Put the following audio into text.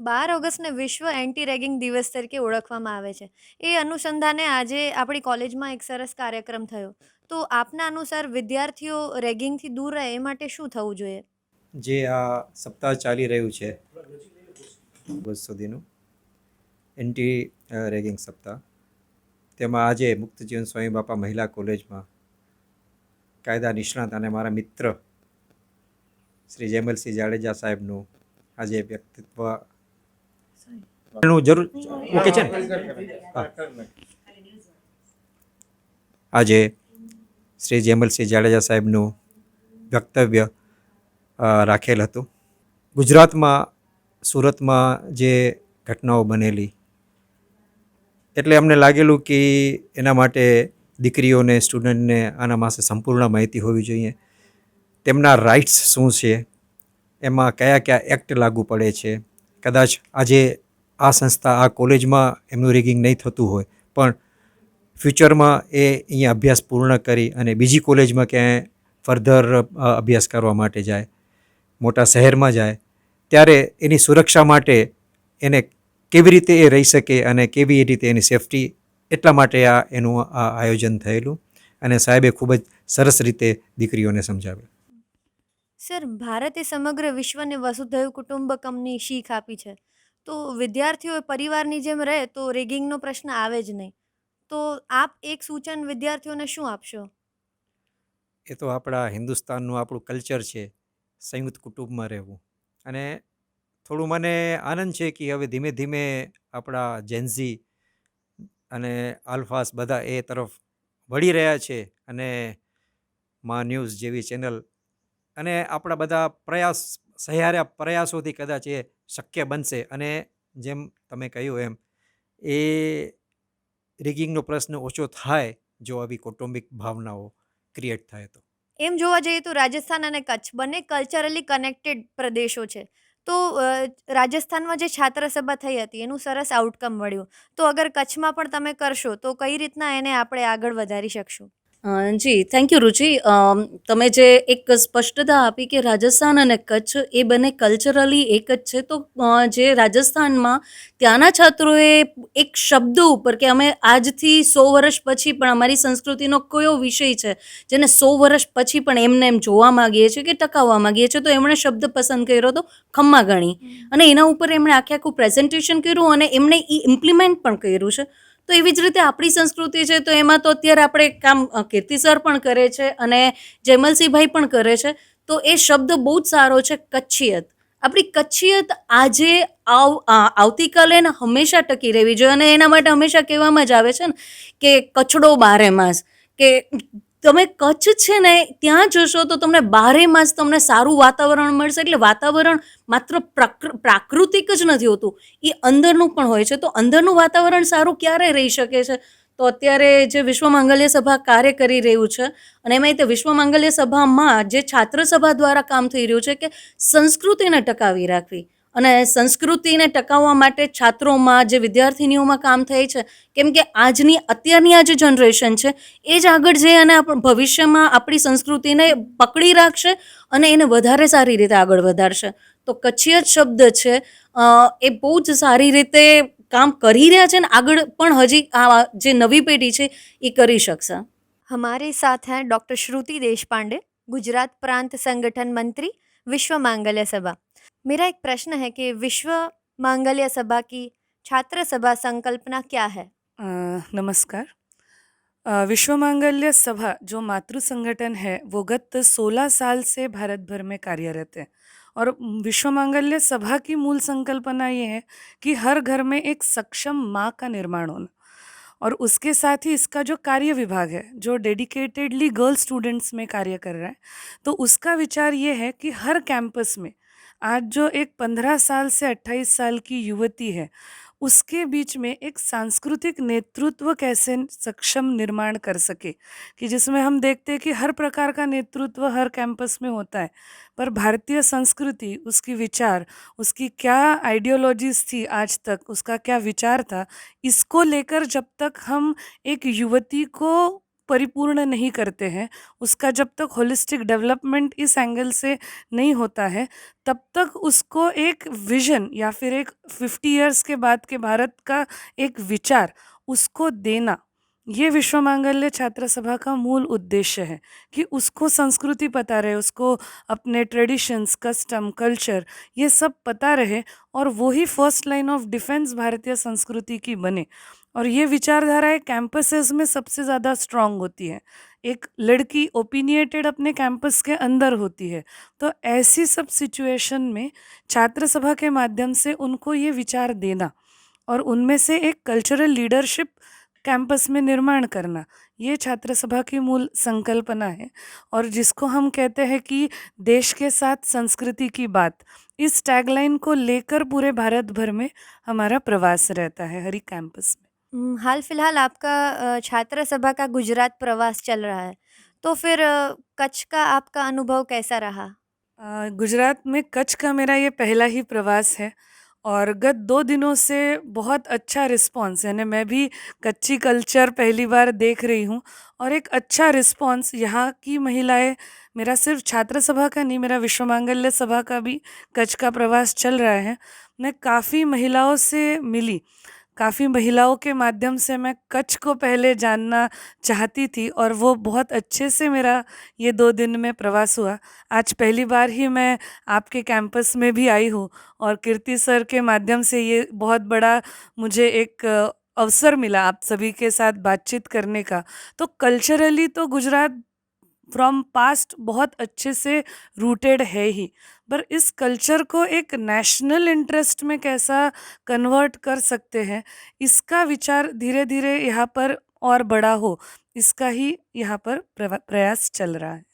12 ઓગસ્ટને વિશ્વ anti ragging દિવસ તરીકે ઓળખવામાં આવે છે. એ અનુસંધાને આજે આપણી કોલેજમાં એક સરસ કાર્યક્રમ થયો. તો આપના અનુસાર વિદ્યાર્થીઓ રેગિંગથી દૂર રહે એ માટે શું થવું જોઈએ? જે આ સપ્તાહ ચાલી રહ્યું છે ઓગસ્ટ સુધીનું એન્ટી રેગિંગ સપ્તાહ, તેમાં આજે મુક્તજીવન સ્વામી બાપા મહિલા કોલેજમાં કાયદા નિષ્ણાત અને મારા મિત્ર શ્રી જેમલસિંહ જાડેજા સાહેબનું આજે વ્યક્તિત્વ જરૂર ઓકે છે ને? હા. આજે શ્રી જેમલસિંહ જાડેજા સાહેબનું વક્તવ્ય રાખેલ હતું. ગુજરાતમાં સુરતમાં જે ઘટનાઓ બનેલી, એટલે અમને લાગેલું કે એના માટે દીકરીઓને, સ્ટુડન્ટને આના પાસે સંપૂર્ણ માહિતી હોવી જોઈએ. તેમના રાઇટ્સ શું છે, એમાં કયા કયા એક્ટ લાગુ પડે છે. કદાચ આજે આ સંસ્થા, આ કોલેજમાં એમનું રેગિંગ નહીં થતું હોય, પણ ફ્યુચરમાં એ અહીંયા અભ્યાસ પૂર્ણ કરી અને બીજી કોલેજમાં ક્યાંય ફર્ધર અભ્યાસ કરવા માટે જાય, મોટા શહેરમાં જાય, ત્યારે એની સુરક્ષા માટે એને કેવી રીતે એ રહી શકે અને કેવી રીતે એની સેફટી, એટલા માટે એનું આયોજન થયેલું અને સાહેબે ખૂબ જ સરસ રીતે દીકરીઓને સમજાવ્યું. સર, ભારતે સમગ્ર વિશ્વને વસુધૈવ કુટુંબકમની શીખ આપી છે. તો વિદ્યાર્થીઓ પરિવારની જેમ રહે તો રેગિંગનો પ્રશ્ન આવે જ નહીં. તો આપ એક સૂચન વિદ્યાર્થીઓને શું આપશો? એ તો આપણા હિન્દુસ્તાનનું આપણું કલ્ચર છે, સંયુક્ત કુટુંબમાં રહેવું. અને થોડું મને આનંદ છે કે હવે ધીમે ધીમે આપણા જેન્ઝી અને આલ્ફાસ બધા એ તરફ વળી રહ્યા છે. અને મા ન્યૂઝ જેવી ચેનલ અને આપણા બધા સહિયારા પ્રયાસોથી કદાચ એ શક્ય બનશે. અને જેમ તમે કહ્યું એમ, એ રેગિંગનો પ્રશ્ન ઓછો થાય જો આવી કૌટુંબિક ભાવનાઓ ક્રિએટ થાય તો. એમ જોવા જઈએ તો રાજસ્થાન અને કચ્છ બંને કલ્ચરલી કનેક્ટેડ પ્રદેશો છે. તો રાજસ્થાનમાં જે છાત્ર સભા થઈ હતી એનું સરસ આઉટકમ મળ્યું. તો અગર કચ્છમાં પણ તમે કરશો તો કઈ રીતના એને આપણે આગળ વધારી શકશું? જી, થેન્ક યુ રુચિ. તમે જે એક સ્પષ્ટતા આપી કે રાજસ્થાન અને કચ્છ એ બંને કલ્ચરલી એક જ છે, તો જે રાજસ્થાનમાં ત્યાંના છાત્રોએ એક શબ્દ ઉપર કે અમે આજથી 100 વર્ષ પછી પણ અમારી સંસ્કૃતિનો કયો વિષય છે જેને 100 વર્ષ પછી પણ એમને એમ જોવા માગીએ છીએ કે ટકાવવા માગીએ છીએ, તો એમણે શબ્દ પસંદ કર્યો હતો ખમ્માગણી. અને એના ઉપર એમણે આખું પ્રેઝન્ટેશન કર્યું અને એમણે એ ઇમ્પ્લિમેન્ટ પણ કર્યું છે. તો એવી જ રીતે આપણી સંસ્કૃતિ છે, તો એમાં તો અત્યારે આપણે કામ કીર્તિ સર પણ કરે છે અને જેમલસિંહભાઈ પણ કરે છે. તો એ શબ્દ બહુ જ સારો છે, કચ્છિયત. આપણી કચ્છિયત આજે આવતીકાલે ને હંમેશા ટકી રહેવી જોઈએ. અને એના માટે હંમેશા કહેવામાં જ આવે છે ને કે કચ્છડો બારે માસ, કે તમે કચ્છ છે ને ત્યાં જશો તો તમને બારે માસ તમને સારું વાતાવરણ મળશે. એટલે વાતાવરણ માત્ર પ્રાકૃતિક જ નથી હોતું, એ અંદરનું પણ હોય છે. તો અંદરનું વાતાવરણ સારું ક્યારે રહી શકે છે? તો અત્યારે જે વિશ્વ માંગલ્ય સભા કાર્ય કરી રહ્યું છે, અને એમાં તે વિશ્વ માંગલ્ય સભામાં જે છાત્ર સભા દ્વારા કામ થઈ રહ્યું છે કે સંસ્કૃતિને ટકાવી રાખવી. અને સંસ્કૃતિને ટકાવવા માટે છાત્રોમાં, જે વિદ્યાર્થીનીઓમાં કામ થાય છે. કેમ કે અત્યારની આ જે જનરેશન છે એ જ આગળ જઈ અને ભવિષ્યમાં આપણી સંસ્કૃતિને પકડી રાખશે અને એને વધારે સારી રીતે આગળ વધારશે. તો કચ્છિયત શબ્દ છે એ બહુ જ સારી રીતે કામ કરી રહ્યા છે, ને આગળ પણ હજી આ જે નવી પેઢી છે એ કરી શકશે. हमारे साथ हैं डॉक्टर श्रुति देशपांडे, गुजरात प्रांत संगठन मंत्री, विश्व मांगल्य सभा। मेरा एक प्रश्न है कि विश्व मांगल्य सभा की छात्र सभा संकल्पना क्या है? नमस्कार। विश्व मांगल्य सभा जो मातृ संगठन है वो गत 16 साल से भारत भर में कार्यरत है। और विश्व मांगल्य सभा की मूल संकल्पना ये है कि हर घर में एक सक्षम माँ का निर्माण होना। और उसके साथ ही इसका जो कार्य विभाग है जो डेडिकेटेडली गर्ल स्टूडेंट्स में कार्य कर रहा है, तो उसका विचार ये है कि हर कैंपस में आज जो एक 15 साल से 28 साल की युवती है उसके बीच में एक सांस्कृतिक नेतृत्व कैसे सक्षम निर्माण कर सके, कि जिसमें हम देखते हैं कि हर प्रकार का नेतृत्व हर कैंपस में होता है, पर भारतीय संस्कृति, उसकी विचार, उसकी क्या आइडियोलॉजीज थी आज तक, उसका क्या विचार था, इसको लेकर जब तक हम एक युवती को परिपूर्ण नहीं करते हैं, उसका जब तक होलिस्टिक डेवलपमेंट इस एंगल से नहीं होता है, तब तक उसको एक विजन या फिर एक 50 इयर्स के बाद के भारत का एक विचार उसको देना, ये विश्व मांगल्य छात्र सभा का मूल उद्देश्य है कि उसको संस्कृति पता रहे, उसको अपने ट्रेडिशंस, कस्टम, कल्चर ये सब पता रहे और वही फर्स्ट लाइन ऑफ डिफेंस भारतीय संस्कृति की बने। और ये विचारधाराएं कैंपसेस में सबसे ज़्यादा स्ट्रांग होती है। एक लड़की ओपिनिएटेड अपने कैंपस के अंदर होती है, तो ऐसी सब सिचुएशन में छात्र सभा के माध्यम से उनको ये विचार देना और उनमें से एक कल्चरल लीडरशिप कैंपस में निर्माण करना, ये छात्र सभा की मूल संकल्पना है। और जिसको हम कहते हैं कि देश के साथ संस्कृति की बात, इस टैगलाइन को लेकर पूरे भारत भर में हमारा प्रवास रहता है हर एक कैंपस में। हाल फिलहाल आपका छात्र सभा का गुजरात प्रवास चल रहा है, तो फिर कच्छ का आपका अनुभव कैसा रहा? गुजरात में कच्छ का मेरा ये पहला ही प्रवास है और गत 2 दिनों से बहुत अच्छा रिस्पॉन्स, यानी मैं भी कच्ची कल्चर पहली बार देख रही हूँ और एक अच्छा रिस्पॉन्स यहाँ की महिलाएं, मेरा सिर्फ छात्र सभा का नहीं, मेरा विश्व मांगल्य सभा का भी कच्छ का प्रवास चल रहा है। मैं काफ़ी महिलाओं से मिली, काफ़ी महिलाओं के माध्यम से मैं कच्छ को पहले जानना चाहती थी और वो बहुत अच्छे से मेरा ये 2 दिन में प्रवास हुआ। आज पहली बार ही मैं आपके कैंपस में भी आई हूँ और कीर्ति सर के माध्यम से ये बहुत बड़ा मुझे एक अवसर मिला आप सभी के साथ बातचीत करने का। तो कल्चरली तो गुजरात फ्रॉम पास्ट बहुत अच्छे से रूटेड है ही, पर इस कल्चर को एक नेशनल इंटरेस्ट में कैसा कन्वर्ट कर सकते हैं, इसका विचार धीरे धीरे यहाँ पर और बड़ा हो, इसका ही यहाँ पर प्रयास चल रहा है।